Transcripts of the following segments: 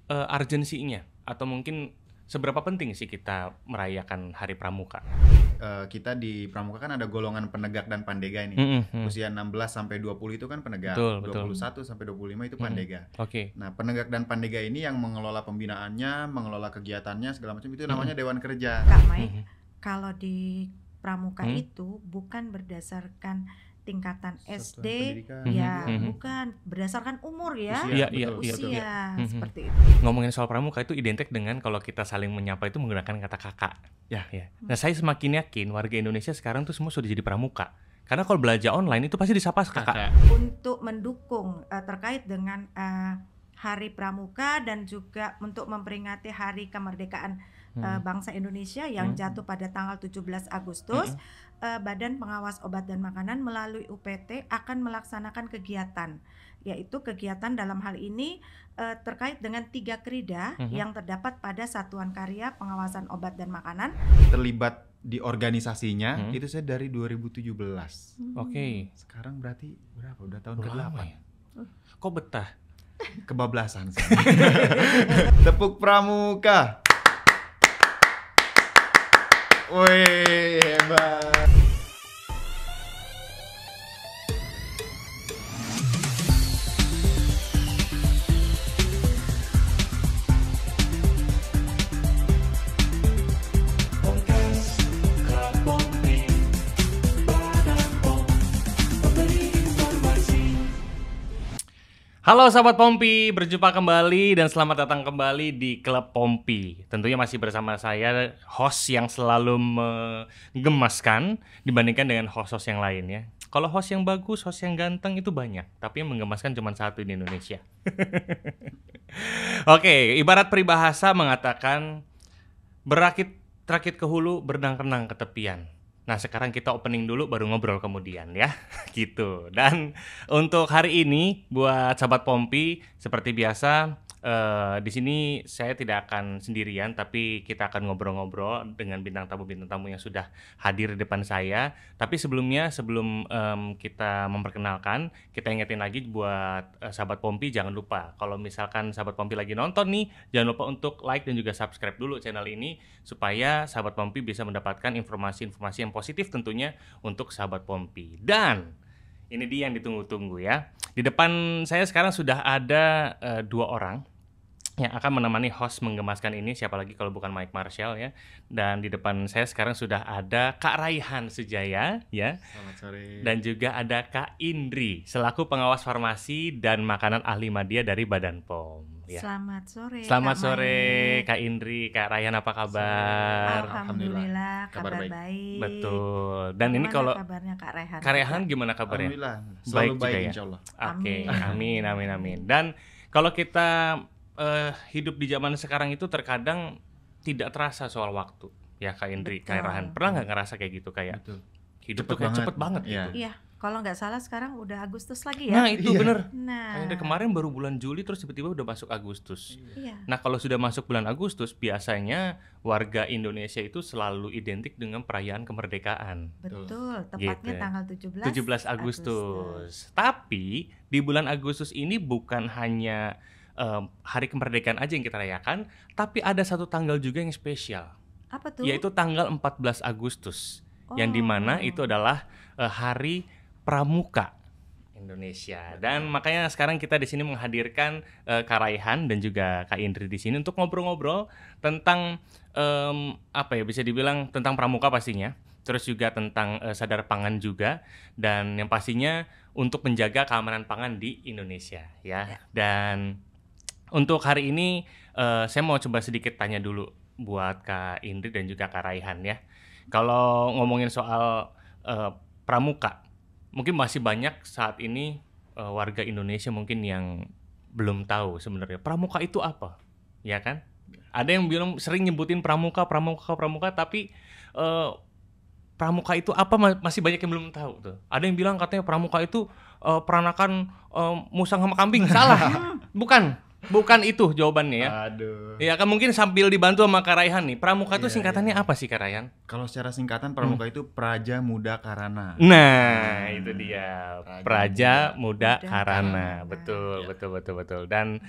urgensinya atau mungkin seberapa penting sih kita merayakan Hari Pramuka? Kita di Pramuka kan ada golongan penegak dan pandega ini. Usia 16 sampai 20 itu kan penegak, Betul. 21 sampai 25 itu pandega. Oke. Nah, penegak dan pandega ini yang mengelola pembinaannya, mengelola kegiatannya segala macam itu namanya Dewan Kerja. Kak Mai, kalau di Pramuka itu bukan berdasarkan tingkatan Satuan SD, pendidikan. ya bukan berdasarkan umur ya, Usia, usia betul. seperti itu. Ngomongin soal pramuka itu identik dengan kalau kita saling menyapa itu menggunakan kata kakak. Ya. Nah, saya semakin yakin warga Indonesia sekarang tuh semua sudah jadi pramuka. Karena kalau belajar online itu pasti disapa kakak. Untuk mendukung terkait dengan Hari Pramuka dan juga untuk memperingati Hari Kemerdekaan bangsa Indonesia yang jatuh pada tanggal 17 Agustus, Badan Pengawas Obat dan Makanan melalui UPT akan melaksanakan kegiatan, yaitu kegiatan dalam hal ini terkait dengan 3 krida yang terdapat pada Satuan Karya Pengawasan Obat dan Makanan. Terlibat di organisasinya itu saya dari 2017. Oke. Sekarang berarti berapa? Udah tahun Udah ke-8. lama ya? Kok betah? Kebablasan. Tepuk Pramuka. Wih, hebat. Halo sahabat Pompi, berjumpa kembali dan selamat datang kembali di Klub Pompi. Tentunya masih bersama saya, host yang selalu menggemaskan dibandingkan dengan host-host yang lain ya. Kalau host yang bagus, host yang ganteng itu banyak, tapi yang menggemaskan cuma satu di Indonesia. Oke, ibarat peribahasa mengatakan berakit ke hulu, bernang-renang ke tepian. Nah, sekarang kita opening dulu baru ngobrol kemudian ya. Gitu. Dan untuk hari ini buat sahabat Pompi seperti biasa di sini saya tidak akan sendirian, tapi kita akan ngobrol-ngobrol dengan bintang tamu yang sudah hadir di depan saya. Tapi sebelum kita memperkenalkan, kita ingetin lagi buat sahabat Pompi, jangan lupa kalau misalkan sahabat Pompi lagi nonton nih, jangan lupa untuk like dan juga subscribe dulu channel ini supaya sahabat Pompi bisa mendapatkan informasi-informasi yang positif tentunya untuk sahabat Pompi. Dan ini dia yang ditunggu-tunggu ya. Di depan saya sekarang sudah ada 2 orang yang akan menemani host menggemaskan ini, siapa lagi kalau bukan Mike Marshall ya. Dan di depan saya sekarang sudah ada Kak Raihan Sujaya ya. Selamat sore. Dan juga ada Kak Indri selaku pengawas farmasi dan makanan ahli media dari Badan POM ya. Selamat sore. Selamat Kak sore Mai. Kak Indri, Kak Raihan, apa kabar? Alhamdulillah, Kabar kabar baik. baik. Betul. Dan ini Bagaimana kalau kabarnya Kak Raihan? Kak Raihan gimana kabarnya? Alhamdulillah, Baik selalu juga baik ya? insyaallah. Oke, Amin. amin. Dan kalau kita hidup di zaman sekarang itu terkadang tidak terasa soal waktu ya Kak Indri, Betul. Kak Raihan. Pernah nggak ngerasa kayak gitu kayak Betul. hidup Cepet tuh kayak banget. cepet banget Iya. gitu? Iya, kalau nggak salah sekarang udah Agustus lagi ya. Nah itu Iya. bener. Nah, Kak Indri kemarin baru bulan Juli terus tiba-tiba udah masuk Agustus. iya. Nah kalau sudah masuk bulan Agustus biasanya warga Indonesia itu selalu identik dengan perayaan kemerdekaan. Betul, tepatnya Gitu. tanggal 17 Agustus. Tapi di bulan Agustus ini bukan hanya hari kemerdekaan aja yang kita rayakan, tapi ada satu tanggal juga yang spesial, Apa tuh? yaitu tanggal 14 Agustus, yang dimana Oh. itu adalah Hari Pramuka Indonesia. Dan makanya sekarang kita di sini menghadirkan Kak Raihan dan juga Kak Indri di sini untuk ngobrol-ngobrol tentang apa ya, bisa dibilang tentang pramuka pastinya. Terus juga tentang sadar pangan juga, dan yang pastinya untuk menjaga keamanan pangan di Indonesia ya. Dan untuk hari ini saya mau coba sedikit tanya dulu buat Kak Indri dan juga Kak Raihan ya. Kalau ngomongin soal pramuka, mungkin masih banyak saat ini warga Indonesia mungkin yang belum tahu sebenarnya pramuka itu apa, ya kan? Ada yang bilang sering nyebutin pramuka, tapi pramuka itu apa masih banyak yang belum tahu tuh. Ada yang bilang katanya pramuka itu peranakan musang sama kambing. Salah. Bukan itu jawabannya ya. Aduh. Ya kan mungkin sambil dibantu sama Kak Raihan nih. Pramuka itu singkatannya apa sih Kak Raihan? Kalau secara singkatan Pramuka itu Praja Muda Karana. Nah, itu dia. Praja Muda Muda Karana. Karana. Betul, Ya. betul. Dan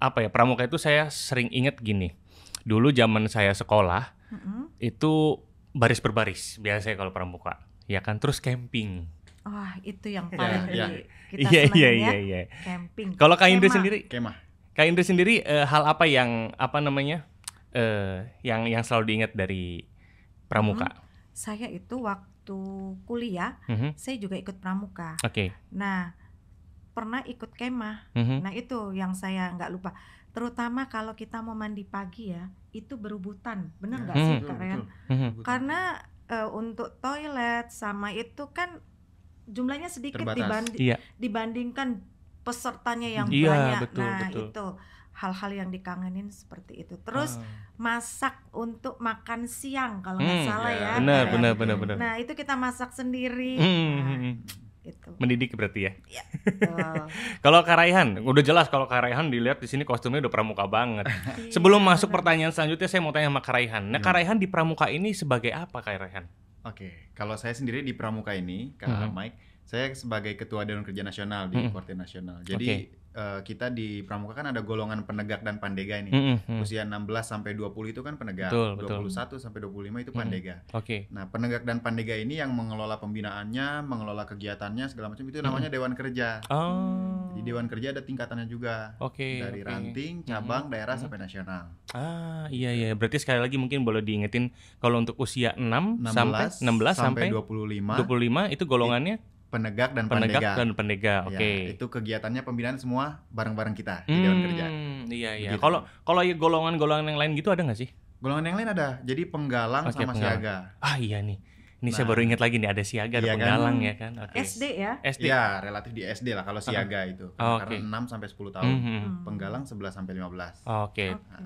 apa ya, pramuka itu saya sering inget gini. Dulu zaman saya sekolah itu baris berbaris biasanya kalau pramuka, ya kan, terus camping. Wah, itu yang paling kita Iya. ya. Camping. Kalau Kak Indri sendiri, hal apa yang yang selalu diingat dari pramuka? Saya itu waktu kuliah, saya juga ikut pramuka. Oke. Nah, pernah ikut kemah. Nah, itu yang saya nggak lupa. Terutama kalau kita mau mandi pagi ya, itu berebutan, benar nggak sih Kak Rehan? Karena untuk toilet sama itu kan jumlahnya sedikit dibandingkan pesertanya yang banyak. Betul. Itu hal-hal yang dikangenin seperti itu. Terus masak untuk makan siang kalau nggak salah ya. Benar. Nah, itu kita masak sendiri. Gitu. Mendidik berarti ya. Iya. Kalau Kak Raihan, udah jelas kalau Kak Raihan dilihat di sini kostumnya udah pramuka banget. Sebelum masuk pertanyaan selanjutnya, saya mau tanya sama Kak Raihan. Nah, Kak Raihan di pramuka ini sebagai apa, Kak Raihan? Oke, kalau saya sendiri di pramuka ini, Kak Mike, saya sebagai Ketua Dewan Kerja Nasional di Korte Nasional. Jadi kita di pramuka kan ada golongan penegak dan pandega ini. Usia 16 sampai 20 itu kan penegak, 21 sampai 25 itu pandega. Nah, penegak dan pandega ini yang mengelola pembinaannya, mengelola kegiatannya segala macam itu namanya Dewan Kerja. Jadi Dewan Kerja ada tingkatannya juga. Dari ranting, cabang, daerah sampai nasional. Iya. Berarti sekali lagi mungkin boleh diingetin kalau untuk usia 16 sampai 25 itu golongannya penegak dan pandega. Ya, itu kegiatannya pembinaan semua bareng-bareng kita di Dewan Kerja. Iya. Kalau golongan-golongan yang lain gitu ada nggak sih? Golongan yang lain ada. Jadi penggalang sama siaga. Iya nih. Ini saya baru ingat lagi nih, ada siaga, ada penggalang kan? Ya kan. SD ya? SD. Ya, relatif di SD lah kalau siaga itu. Karena 6 sampai 10 tahun. Penggalang 11 sampai 15.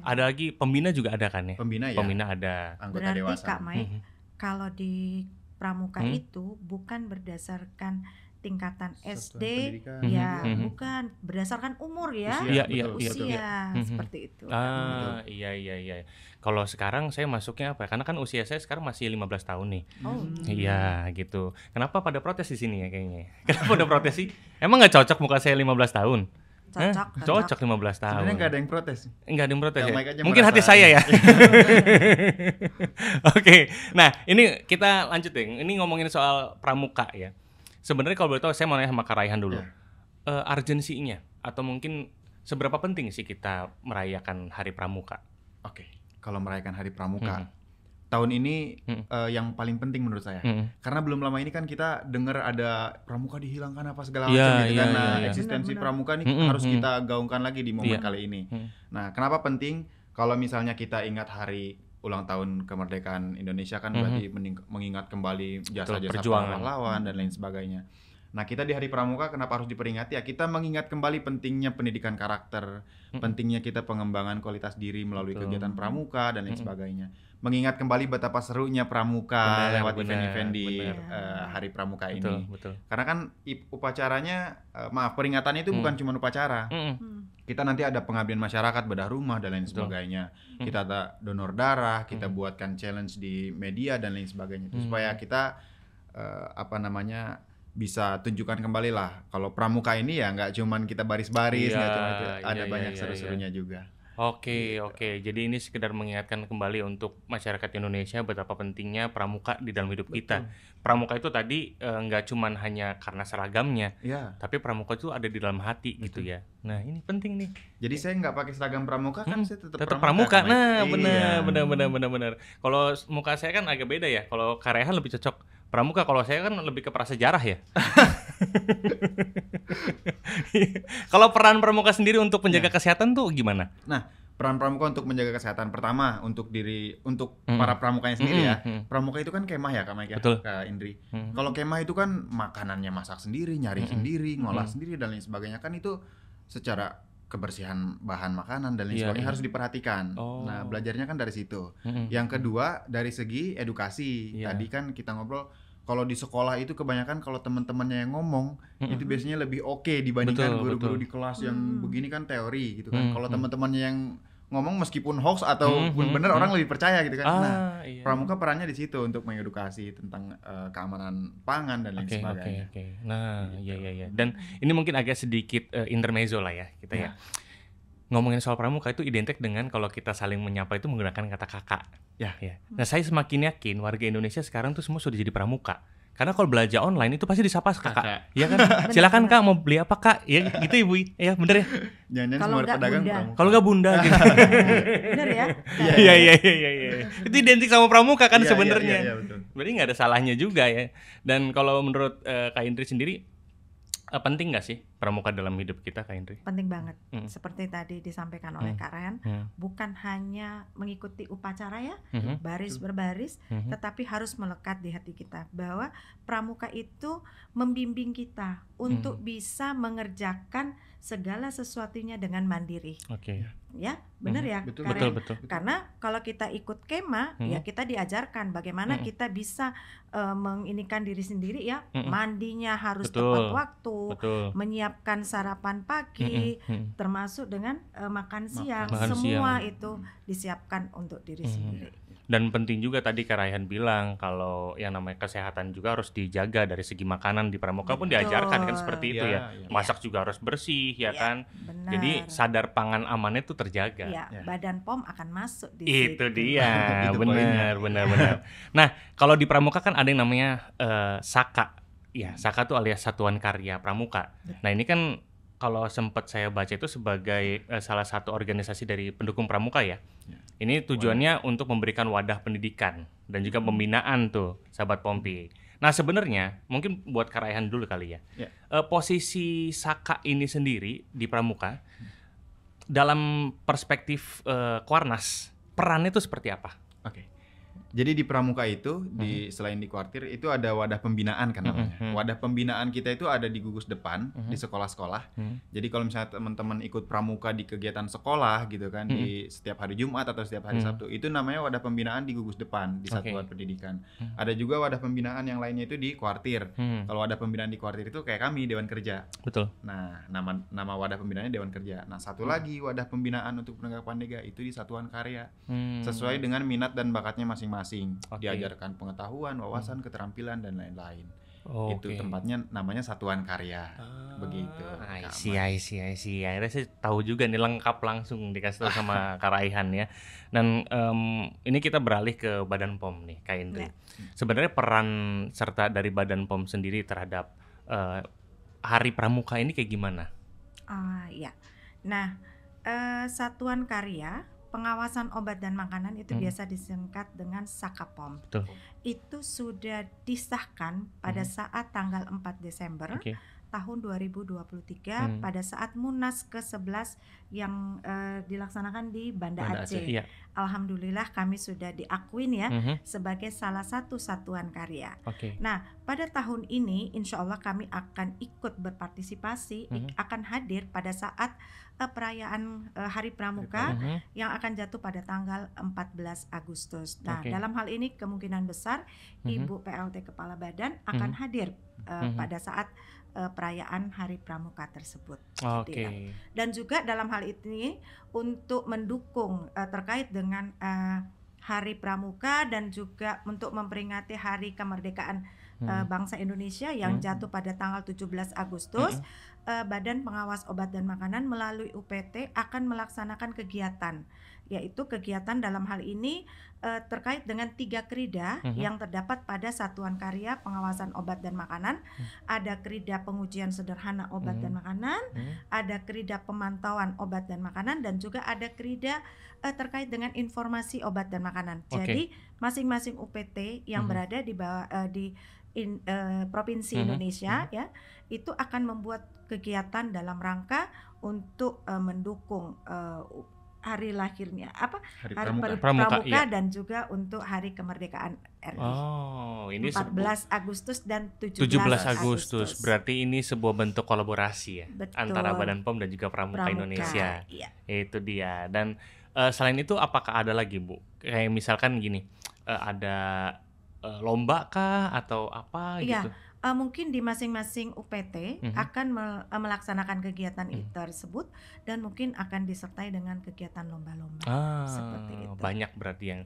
Ada lagi pembina juga ada kan ya? Pembina ada. Anggota berarti dewasa. Kak Mike, kalau di pramuka itu bukan berdasarkan tingkatan SD ya, bukan berdasarkan umur ya. Usia. Seperti itu. Iya. Kalau sekarang saya masuknya apa? Karena kan usia saya sekarang masih 15 tahun nih. Iya, gitu. Kenapa pada protes di sini ya kayaknya? Kenapa pada protes sih? Emang nggak cocok muka saya 15 tahun? Cocok 15 tahun. Sebenarnya nggak ada yang protes. Nggak ada yang protes ya? Mungkin hati saya ya. Oke. Nah, ini kita lanjut deh. Ini ngomongin soal pramuka ya. Sebenarnya kalau boleh tahu, saya mau nanya sama Kak Raihan dulu. Urgensinya atau mungkin seberapa penting sih kita merayakan Hari Pramuka? Oke. Kalau merayakan Hari Pramuka, tahun ini yang paling penting menurut saya. Karena belum lama ini kan kita dengar ada pramuka dihilangkan apa segala macam gitu kan. Nah, eksistensi pramuka ini harus kita gaungkan lagi di momen kali ini. Nah, kenapa penting? Kalau misalnya kita ingat hari ulang tahun kemerdekaan Indonesia kan berarti mengingat kembali jasa-jasa para pahlawan dan lain sebagainya. Nah, kita di Hari Pramuka kenapa harus diperingati? Ya, kita mengingat kembali pentingnya pendidikan karakter, pentingnya kita pengembangan kualitas diri melalui kegiatan pramuka dan lain sebagainya. Mengingat kembali betapa serunya pramuka lewat event-event di Hari Pramuka ini. Karena kan upacaranya, peringatannya itu bukan cuma upacara. Kita nanti ada pengabdian masyarakat, bedah rumah dan lain sebagainya. Kita ada donor darah, kita buatkan challenge di media dan lain sebagainya. Supaya kita bisa tunjukkan kembali lah kalau pramuka ini ya nggak cuman kita baris-baris, nggak cuma itu, ada banyak seru-serunya juga. Oke. Jadi ini sekedar mengingatkan kembali untuk masyarakat Indonesia betapa pentingnya pramuka di dalam hidup kita. Pramuka itu tadi nggak cuman hanya karena seragamnya, tapi pramuka itu ada di dalam hati gitu ya. Nah, ini penting nih. Jadi saya nggak pakai seragam pramuka kan, saya tetap pramuka. Nah, benar. Kalau muka saya kan agak beda ya. Kalau Kak Raihan lebih cocok pramuka, kalau saya kan lebih ke prasejarah ya. Kalau peran pramuka sendiri untuk menjaga kesehatan tuh gimana? Nah, peran pramuka untuk menjaga kesehatan, pertama untuk para pramukanya sendiri ya. Pramuka itu kan kemah ya Kak Mike ya, Kak Indri. Kalau kemah itu kan makanannya masak sendiri, nyari sendiri, ngolah sendiri dan lain sebagainya, kan itu secara kebersihan bahan makanan dan lain sebagainya harus diperhatikan. Nah, belajarnya kan dari situ. Yang kedua dari segi edukasi. Tadi kan kita ngobrol, kalau di sekolah itu kebanyakan kalau teman-temannya yang ngomong itu biasanya lebih oke dibandingkan guru-guru di kelas yang begini kan teori gitu kan. Kalau teman-temannya yang ngomong meskipun hoax atau benar, orang lebih percaya gitu kan. Pramuka perannya di situ untuk mengedukasi tentang keamanan pangan dan lain sebagainya. Nah, iya. Dan ini mungkin agak sedikit intermezzo lah ya kita ya. ngomongin soal pramuka itu identik dengan kalau kita saling menyapa itu menggunakan kata kakak. Ya. Nah, saya semakin yakin warga Indonesia sekarang tuh semua sudah jadi pramuka. Karena kalau belanja online itu pasti disapa kakak. Iya kan? Silakan Kak, mau beli apa Kak? Ya gitu Ibu. Ya bener ya. Jangan semua pedagang pramuka. Kalau nggak bunda gitu. Bener ya? Iya. Itu identik sama pramuka kan sebenarnya. Iya, betul. Berarti nggak ada salahnya juga ya. Dan kalau menurut Kak Indri sendiri, penting nggak sih pramuka dalam hidup kita, Kak Indri? Penting banget. Seperti tadi disampaikan oleh Kak Ren, bukan hanya mengikuti upacara ya, baris berbaris, tetapi harus melekat di hati kita bahwa pramuka itu membimbing kita untuk bisa mengerjakan segala sesuatunya dengan mandiri. Oke. Ya, benar ya, betul, Kak Ren? Betul. Karena kalau kita ikut kema, ya kita diajarkan bagaimana kita bisa menginikan diri sendiri ya, mandinya harus tepat waktu, menyiapkan sarapan pagi, termasuk dengan makan siang, semua itu disiapkan untuk diri sendiri. Dan penting juga tadi Kak Raihan bilang kalau yang namanya kesehatan juga harus dijaga dari segi makanan di pramuka pun diajarkan kan seperti itu ya. Masak juga harus bersih ya kan. Benar. Jadi sadar pangan amannya itu terjaga. Badan POM akan masuk di situ. Itu dia. Itu benar. Nah, kalau di pramuka kan ada yang namanya Saka. Ya, Saka tuh alias Satuan Karya Pramuka. Nah, ini kan kalau sempat saya baca itu sebagai salah satu organisasi dari pendukung pramuka ya. Ini tujuannya untuk memberikan wadah pendidikan dan juga pembinaan tuh, sahabat Pompi. Nah sebenarnya mungkin buat Kak Raihan dulu kali ya. Posisi Saka ini sendiri di pramuka dalam perspektif Kuarnas, perannya itu seperti apa? Oke. Jadi di pramuka itu selain di kuartir itu ada wadah pembinaan kan namanya. Wadah pembinaan kita itu ada di gugus depan di sekolah-sekolah. Jadi kalau misalnya teman-teman ikut pramuka di kegiatan sekolah gitu kan di setiap hari Jumat atau setiap hari Sabtu, itu namanya wadah pembinaan di gugus depan di satuan pendidikan. Ada juga wadah pembinaan yang lainnya itu di kuartir. Kalau wadah pembinaan di kuartir itu kayak kami Dewan Kerja. Betul. Nah, nama wadah pembinaannya Dewan Kerja. Nah, satu lagi wadah pembinaan untuk penegak pandega itu di Satuan Karya. Sesuai dengan minat dan bakatnya masing-masing. Diajarkan pengetahuan, wawasan, keterampilan dan lain-lain. Itu tempatnya namanya Satuan Karya. Begitu. I see. Akhirnya saya tahu juga nih, lengkap langsung dikasih tahu sama Kak Raihan ya. Dan ini kita beralih ke Badan POM nih, Kak Indri. Sebenarnya peran serta dari Badan POM sendiri terhadap Hari Pramuka ini kayak gimana? Nah, Satuan Karya Pengawasan Obat dan Makanan itu biasa disingkat dengan Sakapom. Betul. Itu sudah disahkan pada saat tanggal 4 Desember tahun 2023 pada saat Munas ke-11 yang dilaksanakan di Banda Aceh. Alhamdulillah kami sudah diakuin ya sebagai salah satu satuan karya. Nah, pada tahun ini insya Allah kami akan ikut berpartisipasi, akan hadir pada saat perayaan Hari Pramuka yang akan jatuh pada tanggal 14 Agustus. Nah, dalam hal ini kemungkinan besar Ibu PLT Kepala Badan akan hadir pada saat perayaan Hari Pramuka tersebut. Dan juga dalam hal ini untuk mendukung terkait dengan Hari Pramuka dan juga untuk memperingati Hari Kemerdekaan bangsa Indonesia yang jatuh pada tanggal 17 Agustus, Badan Pengawas Obat dan Makanan melalui UPT akan melaksanakan kegiatan, yaitu kegiatan dalam hal ini terkait dengan 3 krida yang terdapat pada Satuan Karya Pengawasan Obat dan Makanan. Ada krida pengujian sederhana obat dan makanan, ada krida pemantauan obat dan makanan, dan juga ada krida terkait dengan informasi obat dan makanan. Jadi masing-masing UPT yang berada di bawah provinsi Indonesia ya, itu akan membuat kegiatan dalam rangka untuk mendukung hari lahirnya Hari Pramuka dan juga untuk Hari Kemerdekaan RI. Ini 14 Agustus dan 17 Agustus. Berarti ini sebuah bentuk kolaborasi ya. Betul. Antara Badan POM dan juga Pramuka Indonesia. Itu dia. Dan selain itu apakah ada lagi, Bu? Kayak misalkan gini, ada lomba kah atau apa gitu? Mungkin di masing-masing UPT akan melaksanakan kegiatan tersebut dan mungkin akan disertai dengan kegiatan lomba-lomba seperti itu. Banyak berarti yang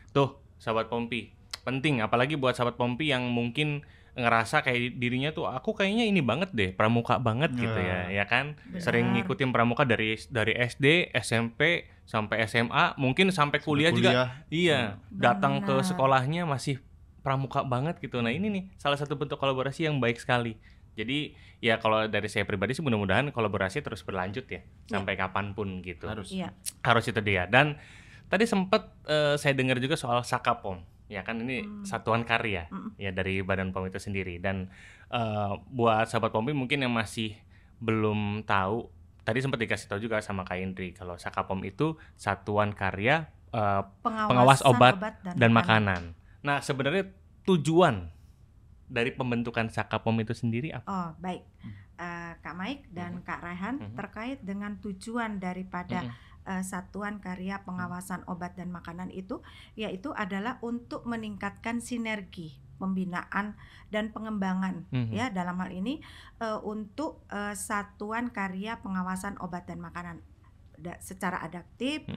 tuh sahabat Pompi penting, apalagi buat sahabat Pompi yang mungkin ngerasa kayak dirinya tuh aku kayaknya ini banget deh, pramuka banget gitu ya kan. Benar. Sering ngikutin pramuka dari SD, SMP sampai SMA, mungkin sampai kuliah juga. Iya, datang ke sekolahnya masih pramuka banget gitu. Nah, ini nih salah satu bentuk kolaborasi yang baik sekali. Jadi ya kalau dari saya pribadi sih mudah-mudahan kolaborasi terus berlanjut ya sampai kapanpun gitu. Harus itu dia. Dan tadi sempat saya dengar juga soal Sakapom. Ya kan ini satuan karya ya dari Badan POM itu sendiri. Dan buat sahabat POMI mungkin yang masih belum tahu, tadi sempat dikasih tahu juga sama Kak Indri kalau Sakapom itu satuan karya pengawas obat dan makanan. Nah, sebenarnya tujuan dari pembentukan Sakapom itu sendiri apa? Oh, baik. Kak Mike dan Kak Raihan terkait dengan tujuan daripada Satuan Karya Pengawasan Obat dan Makanan itu, yaitu adalah untuk meningkatkan sinergi pembinaan dan pengembangan ya dalam hal ini untuk Satuan Karya Pengawasan Obat dan Makanan secara adaptif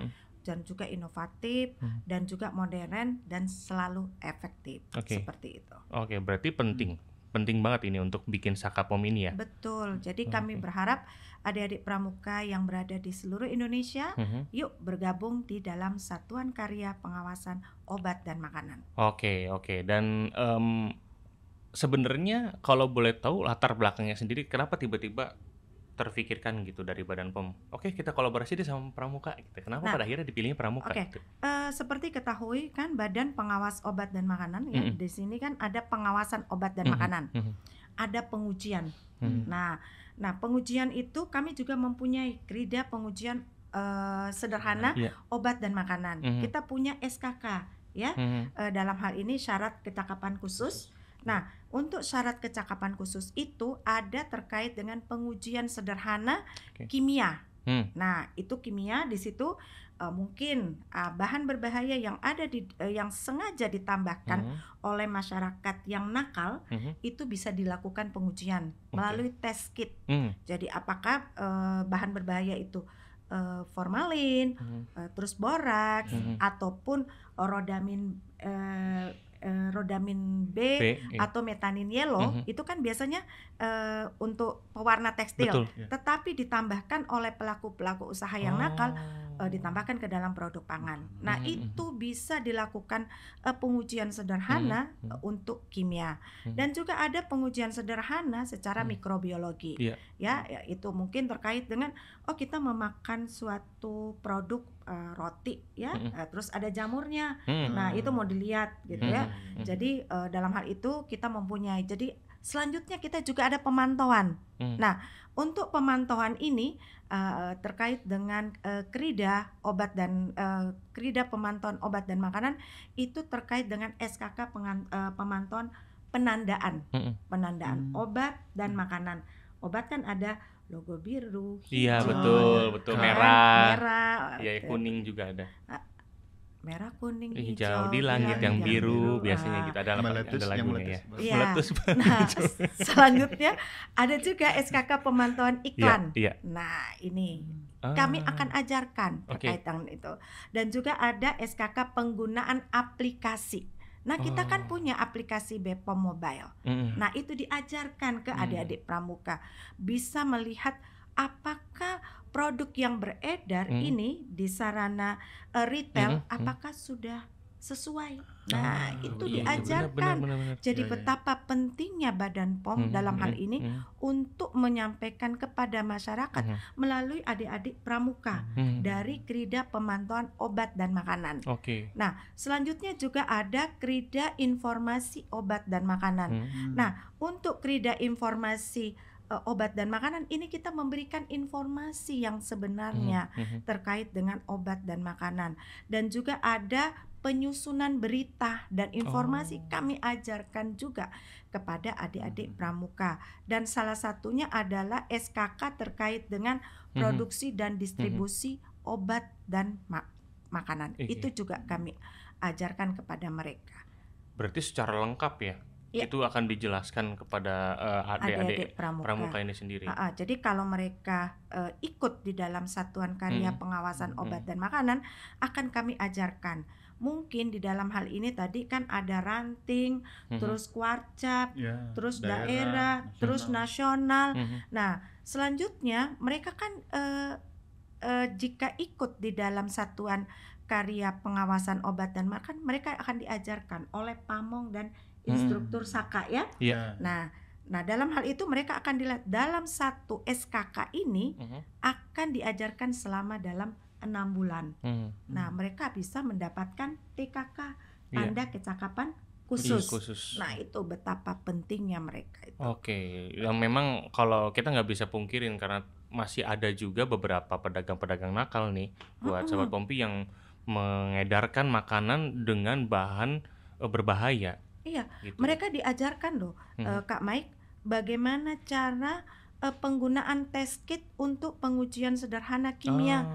dan juga inovatif dan juga modern dan selalu efektif seperti itu. Oke, berarti penting banget ini untuk bikin Sakapom ini ya. Betul. Jadi kami berharap adik-adik pramuka yang berada di seluruh Indonesia, yuk bergabung di dalam Satuan Karya Pengawasan Obat dan Makanan. Oke. Dan sebenarnya kalau boleh tahu latar belakangnya sendiri, kenapa tiba-tiba terfikirkan gitu dari Badan POM? Oke, kita kolaborasi deh sama pramuka. Gitu. Kenapa pada akhirnya dipilihnya pramuka? Gitu? Seperti ketahui kan Badan Pengawas Obat dan Makanan ya, di sini kan ada pengawasan obat dan makanan, ada pengujian. Nah, pengujian itu kami juga mempunyai krida pengujian sederhana obat dan makanan. Kita punya SKK ya, dalam hal ini syarat kecakapan khusus. Nah, untuk syarat kecakapan khusus itu ada terkait dengan pengujian sederhana kimia. Nah, itu kimia di situ mungkin bahan berbahaya yang ada yang sengaja ditambahkan oleh masyarakat yang nakal itu bisa dilakukan pengujian melalui tes kit. Jadi apakah bahan berbahaya itu formalin, terus boraks ataupun rodamin B atau metanin yellow itu kan biasanya untuk pewarna tekstil. Betul, tetapi ditambahkan oleh pelaku-pelaku usaha yang nakal ditambahkan ke dalam produk pangan. Nah, itu bisa dilakukan pengujian sederhana untuk kimia. Dan juga ada pengujian sederhana secara mikrobiologi. Ya, itu mungkin terkait dengan kita memakan suatu produk roti ya, terus ada jamurnya. Nah, itu mau dilihat gitu ya. Jadi dalam hal itu kita mempunyai. Jadi selanjutnya kita juga ada pemantauan. Nah, untuk pemantauan ini terkait dengan krida obat dan krida pemantauan obat dan makanan itu terkait dengan SKK pemantauan penandaan obat dan makanan. Obat kan ada logo biru, hijau, iya betul merah, ya kuning juga ada. Merah, kuning, hijau di langit yang biru biasanya gitu ada lagunya ya. Nah, selanjutnya ada juga SKK pemantauan iklan. Nah, ini kami akan ajarkan terkait dengan itu. Dan juga ada SKK penggunaan aplikasi. Nah, kita kan punya aplikasi BPOM Mobile. Nah, itu diajarkan ke adik-adik pramuka. Bisa melihat apakah produk yang beredar ini di sarana retail apakah sudah sesuai. Nah, itu diajarkan. Benar. Jadi betapa pentingnya Badan POM dalam hal ini untuk menyampaikan kepada masyarakat melalui adik-adik pramuka dari krida pemantauan obat dan makanan. Nah, selanjutnya juga ada krida informasi obat dan makanan. Nah, untuk krida informasi obat dan makanan ini kita memberikan informasi yang sebenarnya terkait dengan obat dan makanan. Dan juga ada penyusunan berita dan informasi kami ajarkan juga kepada adik-adik pramuka. Dan salah satunya adalah SKK terkait dengan produksi dan distribusi obat dan makanan. Itu juga kami ajarkan kepada mereka. Berarti secara lengkap ya? Itu akan dijelaskan kepada adik-adik pramuka ini sendiri. Jadi kalau mereka ikut di dalam Satuan Karya Pengawasan Obat dan Makanan, akan kami ajarkan mungkin di dalam hal ini tadi kan ada ranting, terus kuarcap, terus daerah, terus nasional. Nah, selanjutnya mereka kan jika ikut di dalam satuan karya pengawasan obat dan makan, mereka akan diajarkan oleh pamong dan instruktur SAKA ya. Nah, dalam hal itu mereka akan dilihat dalam satu SKK ini akan diajarkan selama dalam 6 bulan. Nah, mereka bisa mendapatkan TKK, tanda kecakapan khusus. Nah, itu betapa pentingnya mereka itu. Oke, yang memang kalau kita nggak bisa pungkirin karena masih ada juga beberapa pedagang-pedagang nakal nih buat Sobat Pompi yang mengedarkan makanan dengan bahan berbahaya. Iya, gitu. Mereka diajarkan loh, Kak Mike, bagaimana cara penggunaan test kit untuk pengujian sederhana kimia.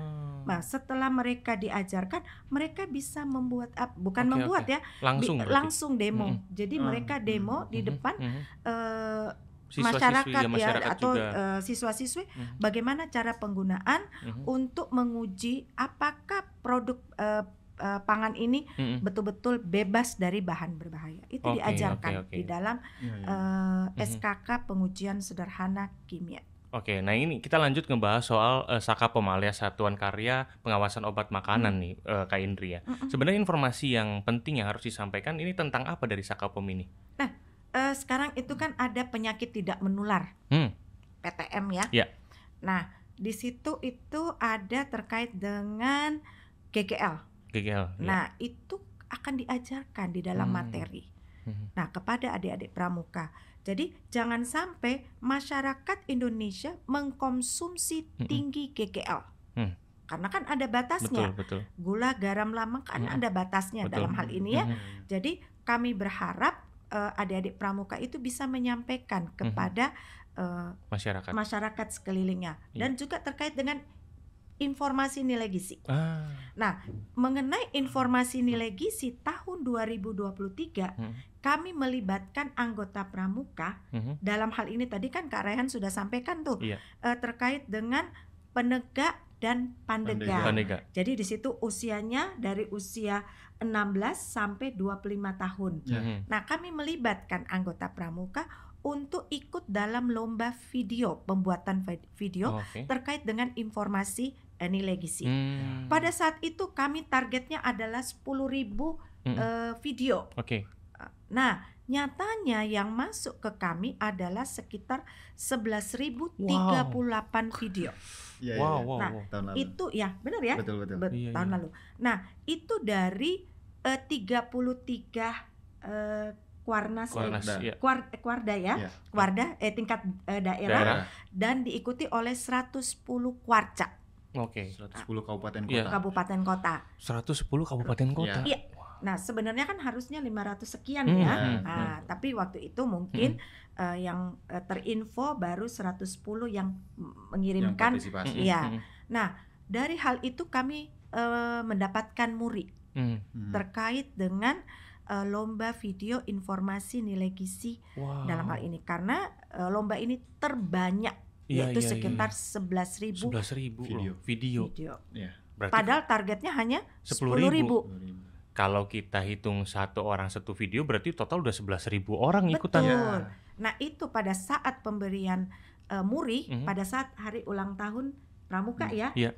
Nah, setelah mereka diajarkan, mereka bisa membuat langsung demo. Jadi mereka demo di depan masyarakat atau siswa-siswi bagaimana cara penggunaan untuk menguji apakah produk pangan ini betul-betul bebas dari bahan berbahaya. Itu diajarkan di dalam SKK pengujian sederhana kimia. Oke, nah ini kita lanjut ngebahas soal SAKAPOM alias Satuan Karya Pengawasan Obat Makanan nih, Kak Indri ya. Sebenarnya informasi yang penting yang harus disampaikan ini tentang apa dari SAKAPOM ini? Nah, sekarang itu kan ada penyakit tidak menular, PTM ya. Nah, di situ itu ada terkait dengan GGL. Nah, itu akan diajarkan di dalam materi. Nah, kepada adik-adik pramuka. Jadi, jangan sampai masyarakat Indonesia mengkonsumsi tinggi GGL. Karena kan ada batasnya. Betul. Gula, garam, lemak kan ada batasnya dalam hal ini ya. Jadi, kami berharap adik-adik pramuka itu bisa menyampaikan kepada masyarakat sekelilingnya. Dan juga terkait dengan informasi nilai gizi. Nah, mengenai informasi nilai gizi tahun 2023 kami melibatkan anggota pramuka dalam hal ini tadi kan Kak Raihan sudah sampaikan tuh terkait dengan penegak dan pandega. Jadi di situ usianya dari usia 16 sampai 25 tahun. Nah, kami melibatkan anggota pramuka untuk ikut dalam lomba video, pembuatan video terkait dengan informasi nilai gizi. Pada saat itu kami targetnya adalah 10.000 video. Nah, nyatanya yang masuk ke kami adalah sekitar 11.038 video. Nah, itu ya benar ya? Betul. Tahun lalu. Nah, itu dari 33 Kuarda tingkat daerah dan diikuti oleh 110 kuarca. 110 kabupaten kota. Kabupaten kota. 110 kabupaten kota. Iya. Nah, sebenarnya kan harusnya 500 sekian ya. Nah, tapi waktu itu mungkin yang terinfo baru 110 yang mengirimkan. Iya. Nah, dari hal itu kami mendapatkan muri terkait dengan lomba video informasi nilai gizi dalam hal ini karena lomba ini terbanyak yaitu sekitar 11.000 video. Padahal targetnya hanya 10.000. Kalau kita hitung satu orang satu video berarti total udah 11.000 orang ikutan. Betul. Nah, itu pada saat pemberian muri pada saat hari ulang tahun pramuka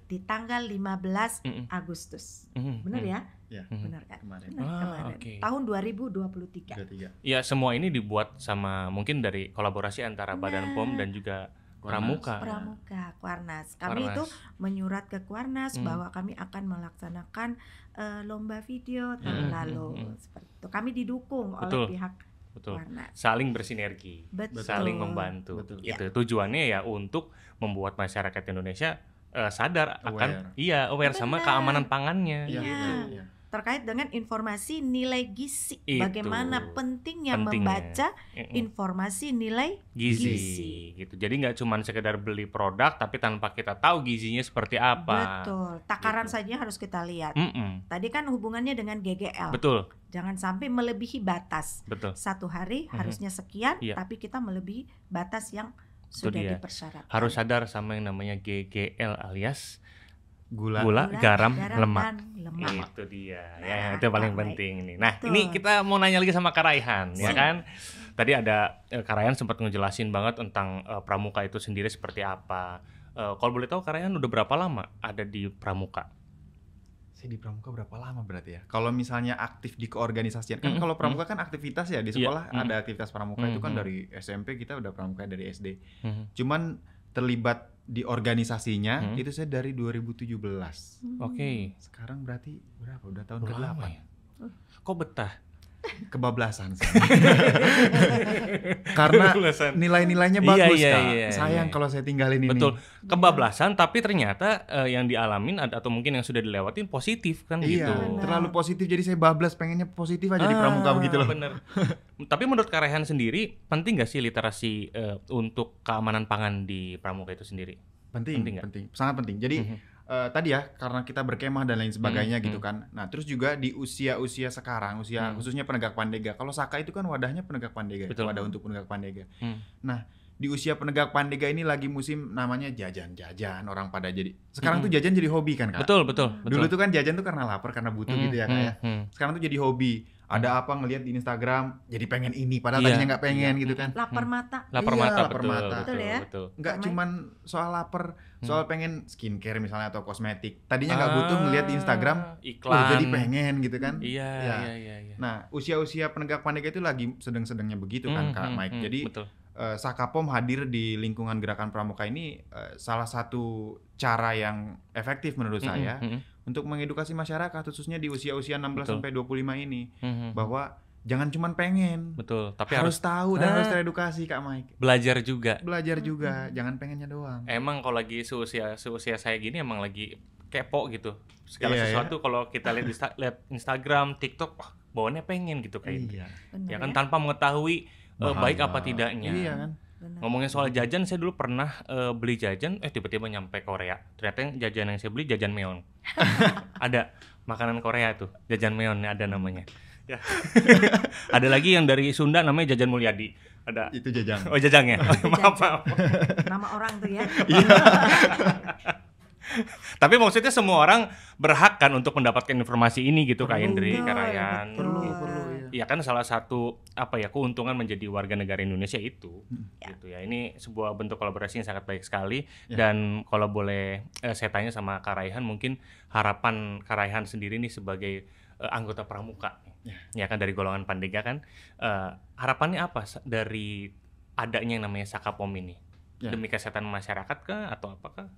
di tanggal 15 Agustus. Benar ya? Benar kan? Kemarin. Tahun 2023. Ya, semua ini dibuat sama mungkin dari kolaborasi antara Badan POM dan juga Pramuka. Kuarnas. Kami itu menyurat ke Kuarnas bahwa kami akan melaksanakan lomba video tahun lalu. Seperti itu. Kami didukung oleh pihak Kuarnas. Saling bersinergi, saling membantu. Itu tujuannya ya untuk membuat masyarakat Indonesia sadar akan aware sama keamanan pangannya. Terkait dengan informasi nilai gizi, bagaimana pentingnya membaca informasi nilai gizi. Gitu. Jadi nggak cuma sekedar beli produk, tapi tanpa kita tahu gizinya seperti apa. Betul. Takaran saja harus kita lihat. Tadi kan hubungannya dengan GGL. Betul. Jangan sampai melebihi batas. Betul. Satu hari harusnya sekian, tapi kita melebihi batas yang sudah dipersyaratkan. Harus sadar sama yang namanya GGL alias gula, garam, lemak. sama. Itu dia, Nah, ya itu paling Kak, penting nih. Nah, Betul. ini kita mau nanya lagi sama Kak Raihan, ya kan? Tadi ada Kak Raihan sempat ngejelasin banget tentang pramuka itu sendiri seperti apa. Kalau boleh tahu Kak Raihan udah berapa lama ada di pramuka? Saya di pramuka berapa lama berarti ya? Kalau misalnya aktif di keorganisasian, kan kalau pramuka kan aktivitas ya, di sekolah ada aktivitas pramuka itu kan dari SMP kita udah pramuka dari SD. Cuman terlibat di organisasinya itu saya dari 2017. Oke. Sekarang berarti berapa? Udah tahun Udah ke-8. lama ya? Kok betah? Kebablasan sih. Karena nilai-nilainya bagus, Kak. Sayang kalau saya tinggalin ini. Betul. Kebablasan tapi ternyata yang dialamin atau mungkin yang sudah dilewatin positif kan gitu. Iya, terlalu positif jadi saya bablas, pengennya positif aja di pramuka begitu loh. Bener. Tapi menurut Kak Raihan sendiri penting nggak sih literasi untuk keamanan pangan di pramuka itu sendiri? Penting, sangat penting. Jadi tadi ya, karena kita berkemah dan lain sebagainya gitu kan. Nah, terus juga di usia-usia sekarang, khususnya penegak pandega. Kalau Saka itu kan wadahnya penegak pandega, wadah untuk penegak pandega. Nah, di usia penegak pandega ini lagi musim namanya jajan-jajan, orang pada jadi. Sekarang tuh jajan jadi hobi kan, Kak? Betul. Dulu tuh kan jajan tuh karena lapar, karena butuh gitu ya, Kak ya. Sekarang tuh jadi hobi. Ada apa ngelihat di Instagram jadi pengen ini padahal tadinya nggak pengen gitu kan. Lapar mata. Lapar Betul, mata. Betul ya. Nggak cuman soal lapar, soal pengen skincare misalnya atau kosmetik. Tadinya nggak butuh ngelihat di Instagram iklan. jadi pengen gitu kan. Iya. Nah, usia-usia penegak pandega itu lagi sedang-sedangnya begitu kan, Kak Mike. Jadi Sakapom hadir di lingkungan gerakan pramuka ini salah satu cara yang efektif menurut saya untuk mengedukasi masyarakat khususnya di usia-usia 16 sampai 25 ini bahwa jangan cuma pengen. Betul, tapi harus tahu dan harus teredukasi, Kak Mike. Belajar juga, jangan pengennya doang. Emang kalau lagi seusia saya gini emang lagi kepo gitu. Segala sesuatu kalau kita lihat Instagram, TikTok, bawaannya pengen gitu kayak. Ya kan tanpa mengetahui baik apa tidaknya. Iya kan. Ngomongin soal jajan, saya dulu pernah beli jajan, tiba-tiba nyampe Korea. Ternyata yang jajan yang saya beli jajan meon. Ada makanan Korea tuh, jajan meon ada namanya. Ya. Ada lagi yang dari Sunda namanya jajan Mulyadi. Ada. Itu jajang. Oh, jajang ya. Maaf. Nama orang tuh ya. Tapi maksudnya semua orang berhak kan untuk mendapatkan informasi ini gitu, Kak Indri, Kak Raihan. Perlu ya kan salah satu keuntungan menjadi warga negara Indonesia itu gitu ya. Ini sebuah bentuk kolaborasi yang sangat baik sekali dan kalau boleh saya tanya sama Kak Raihan, mungkin harapan Kak Raihan sendiri nih sebagai anggota pramuka ya kan dari golongan Pandega kan, harapannya apa dari adanya yang namanya Sakapom ini? Demi kesehatan masyarakat kah atau apakah?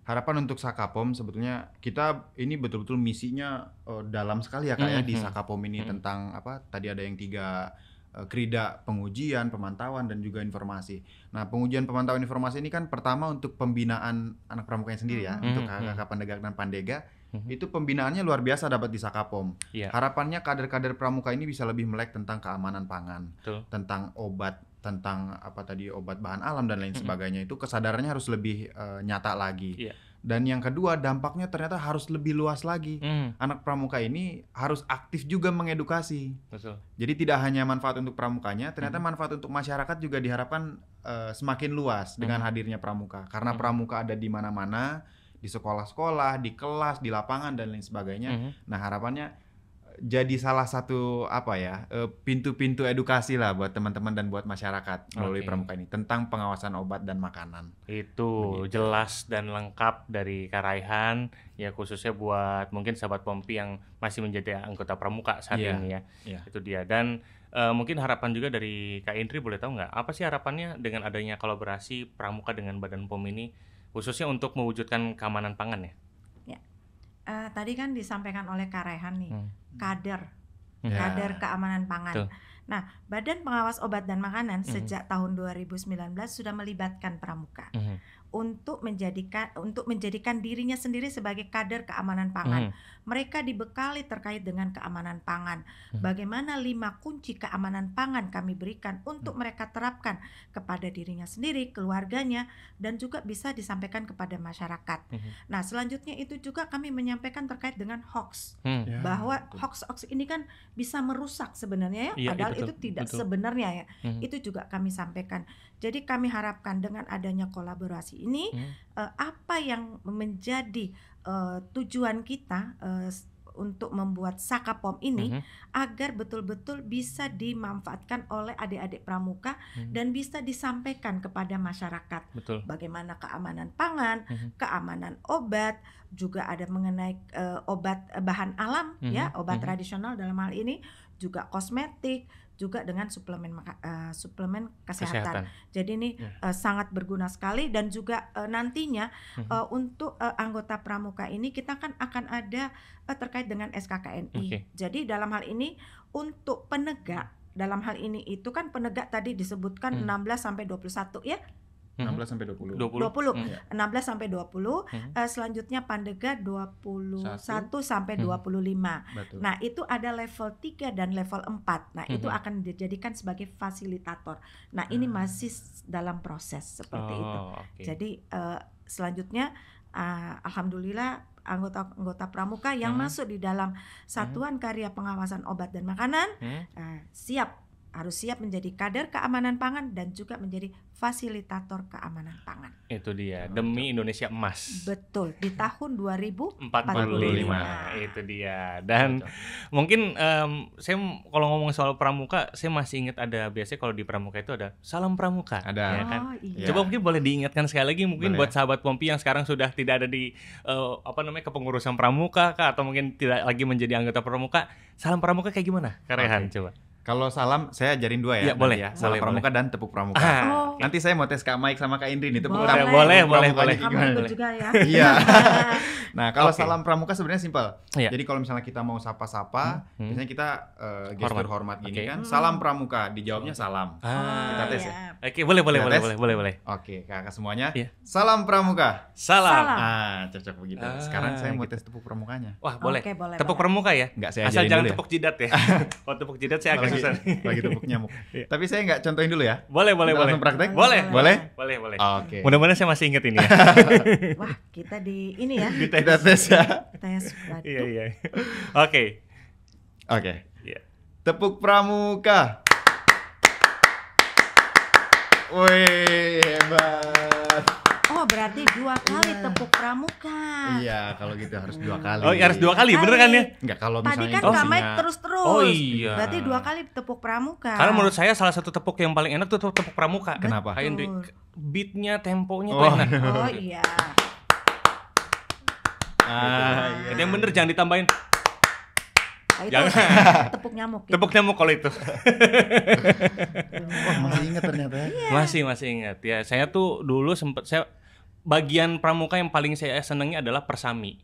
Harapan untuk Sakapom sebetulnya kita ini betul-betul misinya dalam sekali ya, Kak ya, di Sakapom ini tentang apa tadi ada yang 3 krida, pengujian, pemantauan dan juga informasi. Nah, pengujian, pemantauan, informasi ini kan pertama untuk pembinaan anak pramukanya sendiri ya, untuk kakak Pandega dan Pandega. Itu pembinaannya luar biasa dapat di Sakapom. Harapannya kader-kader pramuka ini bisa lebih melek tentang keamanan pangan, tentang obat, tentang obat bahan alam dan lain sebagainya. Itu kesadarannya harus lebih nyata lagi. Dan yang kedua, dampaknya ternyata harus lebih luas lagi. Anak pramuka ini harus aktif juga mengedukasi. Jadi tidak hanya manfaat untuk pramukanya, ternyata manfaat untuk masyarakat juga diharapkan semakin luas dengan hadirnya pramuka. Karena pramuka ada di mana-mana, di sekolah-sekolah, di kelas, di lapangan dan lain sebagainya. Nah, harapannya jadi salah satu pintu-pintu edukasi lah buat teman-teman dan buat masyarakat melalui pramuka ini tentang pengawasan obat dan makanan. Itu jelas dan lengkap dari Kak Raihan ya, khususnya buat mungkin sahabat Pompi yang masih menjadi anggota pramuka saat ini ya. Itu dia. Dan mungkin harapan juga dari Kak Indri, boleh tahu nggak apa sih harapannya dengan adanya kolaborasi pramuka dengan Badan POM ini, khususnya untuk mewujudkan keamanan pangan ya? Tadi kan disampaikan oleh Kak Raihan nih, kader keamanan pangan. Nah, Badan Pengawas Obat dan Makanan sejak tahun 2019 sudah melibatkan pramuka untuk menjadikan dirinya sendiri sebagai kader keamanan pangan. Mereka dibekali terkait dengan keamanan pangan. Bagaimana 5 kunci keamanan pangan kami berikan untuk mereka terapkan kepada dirinya sendiri, keluarganya, dan juga bisa disampaikan kepada masyarakat. Nah, selanjutnya itu juga kami menyampaikan terkait dengan hoax. Bahwa hoax ini kan bisa merusak sebenarnya ya, padahal itu tidak sebenarnya ya. Itu juga kami sampaikan. Jadi kami harapkan dengan adanya kolaborasi ini apa yang menjadi tujuan kita untuk membuat Sakapom ini agar betul-betul bisa dimanfaatkan oleh adik-adik pramuka dan bisa disampaikan kepada masyarakat. Betul. Bagaimana keamanan pangan, keamanan obat, juga ada mengenai obat bahan alam ya, obat tradisional dalam hal ini, juga kosmetik, juga dengan suplemen kesehatan. Jadi ini sangat berguna sekali, dan juga nantinya untuk anggota pramuka ini kita kan akan ada terkait dengan SKKNI. Jadi dalam hal ini untuk penegak, dalam hal ini itu kan penegak tadi disebutkan 16 sampai 21 ya. 16 sampai 20. 16 sampai 20. Selanjutnya Pandega 21 sampai 25. Betul. Nah, itu ada level 3 dan level 4. Nah, itu akan dijadikan sebagai fasilitator. Nah, ini masih dalam proses seperti itu. Jadi selanjutnya alhamdulillah anggota pramuka yang masuk di dalam Satuan Karya Pengawasan Obat dan Makanan harus siap menjadi kader keamanan pangan dan juga menjadi fasilitator keamanan pangan. Itu dia, demi Indonesia emas. Betul, di tahun 2045. Itu dia. Dan mungkin saya kalau ngomong soal pramuka, saya masih ingat ada biasanya kalau di pramuka itu ada salam pramuka. Ada. Ya kan? Iya. Coba mungkin boleh diingatkan sekali lagi mungkin boleh. buat sahabat Pompi yang sekarang sudah tidak ada di kepengurusan pramuka kah, atau mungkin tidak lagi menjadi anggota pramuka. Salam pramuka kayak gimana? Kak Raihan, coba. Kalau salam saya ajarin 2 ya. Iya, boleh. Ya. Salam pramuka dan tepuk pramuka. Nanti saya mau tes Kak Mike sama Kak Indri nih tepuk boleh. Kamu ikut juga ya. Iya. Nah, kalau salam pramuka sebenarnya simpel. Iya. Jadi kalau misalnya kita mau sapa-sapa, biasanya kita gestur hormat gini kan. Salam pramuka, dijawabnya salam. Kita tes ya. Oke, boleh. Oke, kakak semuanya. Iya. Salam pramuka. Salam. Cocok begitu. Sekarang saya mau tes tepuk pramukanya. Wah, boleh. Oke, boleh, Tepuk boleh. pramuka ya? Enggak, saya Asal ajarin jangan dulu ya. tepuk jidat ya. Kalau tepuk jidat saya agak susah. Lagi tepuk nyamuk. Tapi saya nggak contohin dulu ya. Boleh. Kita langsung praktek? Boleh. Boleh? Oke. Mudah-mudahan saya masih ingat ini ya. Wah, kita di ini ya. Kita tes ya. Tes batuk. Iya. Oke. Iya. Tepuk pramuka. Wih, hebat. Oh, berarti 2 kali tepuk pramuka. Iya, kalau gitu harus 2 kali. Oh, harus 2 kali, bener kan ya? Enggak, kalau Tadi misalnya kan Kak Mike terus-terus. Oh, iya. Berarti 2 kali tepuk pramuka. Karena menurut saya salah satu tepuk yang paling enak tuh tepuk pramuka. Kenapa? Kayak Indri, beatnya, temponya tuh Oh. enak. Oh iya. Itu yang bener, jangan ditambahin Nah, itu Jangan. tepuk nyamuk. Gitu. tepuk nyamuk kalau itu. Wah, masih ingat ternyata ya. Masih ingat ya. Saya tuh dulu bagian pramuka yang paling saya senangi adalah persami.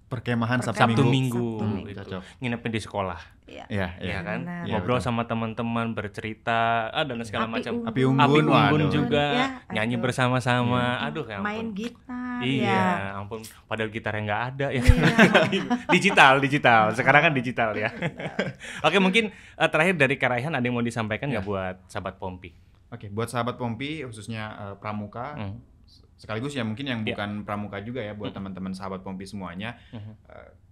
Perkemahan Sabtu Sabtu Minggu. Sabtu Minggu. Itu. Cocok. Nginepin di sekolah. Iya. Ya kan? Benar. Ngobrol betul. sama teman-teman, bercerita, dan segala macam. Api Api unggun, unggun waduh. juga, Ya, nyanyi aduh. bersama-sama. Aduh, ya ampun. Main gitar. Iya, ampun. Padahal gitarnya nggak ada ya. Iya. digital. Sekarang kan digital ya. Oke, mungkin terakhir dari Kak Raihan ada yang mau disampaikan nggak buat sahabat Pompi? Oke, buat sahabat Pompi khususnya pramuka, sekaligus ya mungkin yang bukan pramuka juga ya, buat teman-teman sahabat Pompi semuanya.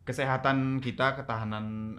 Kesehatan kita, ketahanan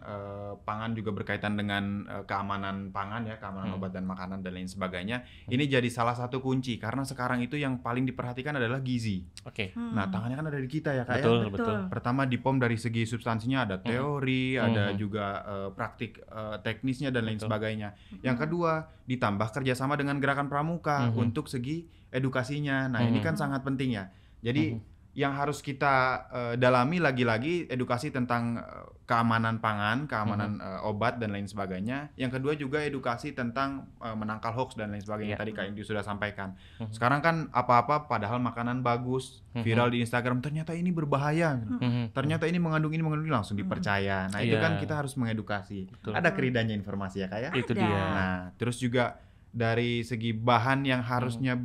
pangan juga berkaitan dengan keamanan pangan ya, keamanan obat dan makanan dan lain sebagainya. Ini jadi salah satu kunci karena sekarang itu yang paling diperhatikan adalah gizi. Oke. Nah, tangannya kan ada di kita ya, Kak ya. Betul. Pertama di POM dari segi substansinya ada teori, ada juga praktik teknisnya dan lain sebagainya. Yang kedua, ditambah kerjasama dengan gerakan pramuka untuk segi edukasinya. Nah, ini kan sangat penting ya. Jadi yang harus kita dalami lagi-lagi edukasi tentang keamanan pangan, keamanan obat dan lain sebagainya. Yang kedua juga edukasi tentang menangkal hoax dan lain sebagainya. Tadi Kak Indi sudah sampaikan. Sekarang kan apa-apa padahal makanan bagus, viral di Instagram, ternyata ini berbahaya. Ternyata ini mengandung langsung dipercaya. Nah, itu kan kita harus mengedukasi. Ada keridanya informasi ya, Kak ya. Itu dia. Nah, terus juga dari segi bahan yang harusnya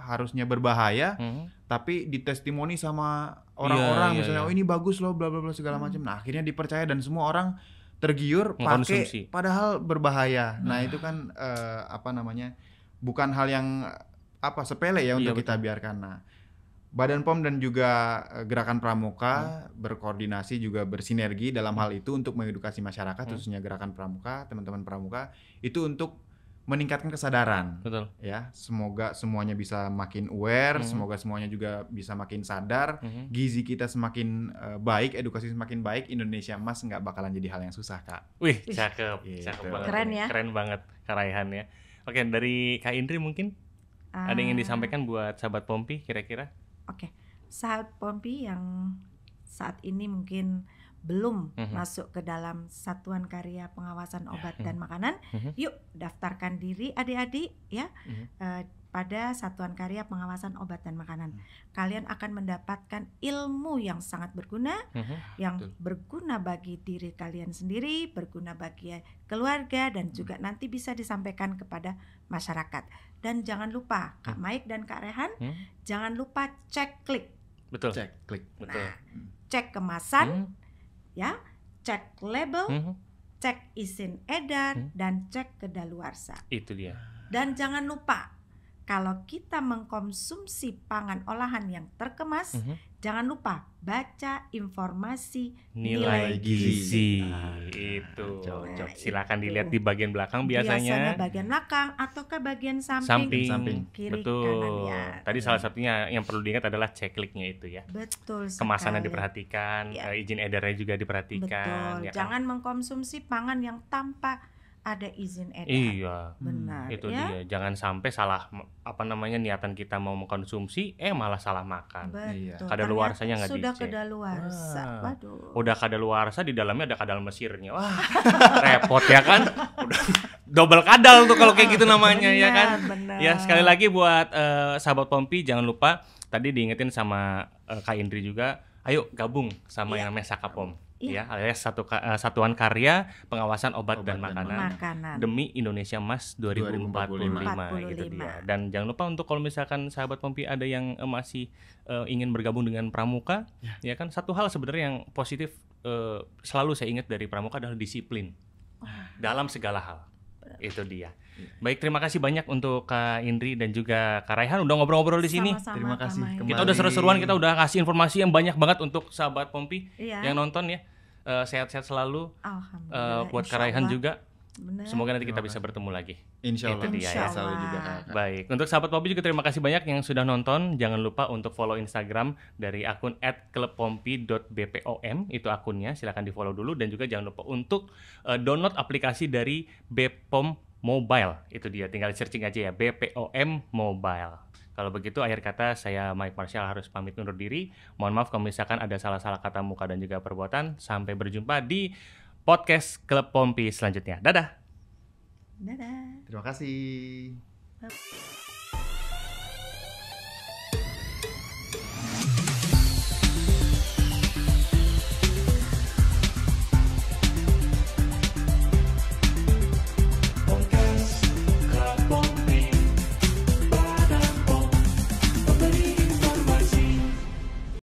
harusnya berbahaya, tapi ditestimoni sama orang-orang misalnya, oh ini bagus loh, bla bla bla segala macam. Nah, akhirnya dipercaya dan semua orang tergiur pakai, padahal berbahaya. Nah, itu kan bukan hal yang sepele ya untuk kita biarkan. Nah, Badan POM dan juga Gerakan Pramuka berkoordinasi juga bersinergi dalam hal itu untuk mengedukasi masyarakat, khususnya Gerakan Pramuka, teman-teman pramuka itu untuk meningkatkan kesadaran. Betul. Ya, semoga semuanya bisa makin aware, semoga semuanya juga bisa makin sadar, gizi kita semakin baik, edukasi semakin baik, Indonesia Emas nggak bakalan jadi hal yang susah, Kak. Wih, cakep, Gitu. cakep banget. Keren ya. Keren banget Kak Raihan ya. Oke, dari Kak Indri mungkin ada yang ingin disampaikan buat sahabat Pompi kira-kira? Oke, sahabat Pompi yang saat ini mungkin belum masuk ke dalam Satuan Karya Pengawasan Obat dan Makanan, yuk daftarkan diri adik-adik ya pada Satuan Karya Pengawasan Obat dan Makanan. Kalian akan mendapatkan ilmu yang sangat berguna, yang berguna bagi diri kalian sendiri, berguna bagi keluarga, dan juga nanti bisa disampaikan kepada masyarakat. Dan jangan lupa Kak Mike dan Kak Rehan, jangan lupa cek klik. Betul. Cek klik. Betul. Cek kemasan, ya, cek label, cek izin edar, dan cek kedaluarsa. Itu dia. Dan jangan lupa, kalau kita mengkonsumsi pangan olahan yang terkemas, jangan lupa baca informasi nilai gizi. Itu. Silakan dilihat di bagian belakang biasanya. Bagian belakang atau ke bagian samping. Kiri, betul. kanan ya. Tadi salah satunya yang perlu diingat adalah cek-kliknya itu ya. Betul sekali. Kemasannya diperhatikan, izin edarnya juga diperhatikan. Betul. Ya kan? Jangan mengkonsumsi pangan yang tanpa ada izin edar. Iya. Benar. Itu ya? dia. Jangan sampai salah niatan kita mau mengkonsumsi malah salah makan. Betul. Kadaluarsanya nggak sudah dicek. Kadaluarsa. Waduh. Udah kadaluarsa, di dalamnya ada kadal Mesirnya. Wah, repot ya kan? Udah double kadal tuh kalau kayak gitu namanya. Benar, ya kan? benar. Ya, sekali lagi buat sahabat Pompi, jangan lupa tadi diingetin sama Kak Indri juga, ayo gabung sama yang namanya Sakapom. Ya, alias Satuan Karya Pengawasan Obat dan Makanan demi Indonesia Emas 2045 itu dia. Dan jangan lupa untuk kalau misalkan sahabat Pompi ada yang masih ingin bergabung dengan Pramuka, ya kan, satu hal sebenarnya yang positif selalu saya ingat dari Pramuka adalah disiplin dalam segala hal. Itu dia. Baik, terima kasih banyak untuk Kak Indri dan juga Kak Raihan udah ngobrol-ngobrol di sini. Sama-sama, terima kasih. Kita udah seru-seruan, kita udah kasih informasi yang banyak banget untuk sahabat Pompi yang nonton ya. Sehat-sehat selalu. Buat Kak Raihan juga. Bener. Semoga nanti kita bisa bertemu lagi. Insya Allah. Itu dia ya. Selalu juga, Kak. Baik, untuk sahabat Pompi juga terima kasih banyak yang sudah nonton. Jangan lupa untuk follow Instagram dari akun @klubpompi.bpom, itu akunnya, silakan di follow dulu. Dan juga jangan lupa untuk download aplikasi dari BPOM Mobile. Itu dia, tinggal searching aja ya, BPOM Mobile. Kalau begitu akhir kata saya Mike Marshall harus pamit undur diri. Mohon maaf kalau misalkan ada salah-salah kata muka dan juga perbuatan. Sampai berjumpa di podcast Klub Pompi selanjutnya. Dadah. Dadah. Terima kasih.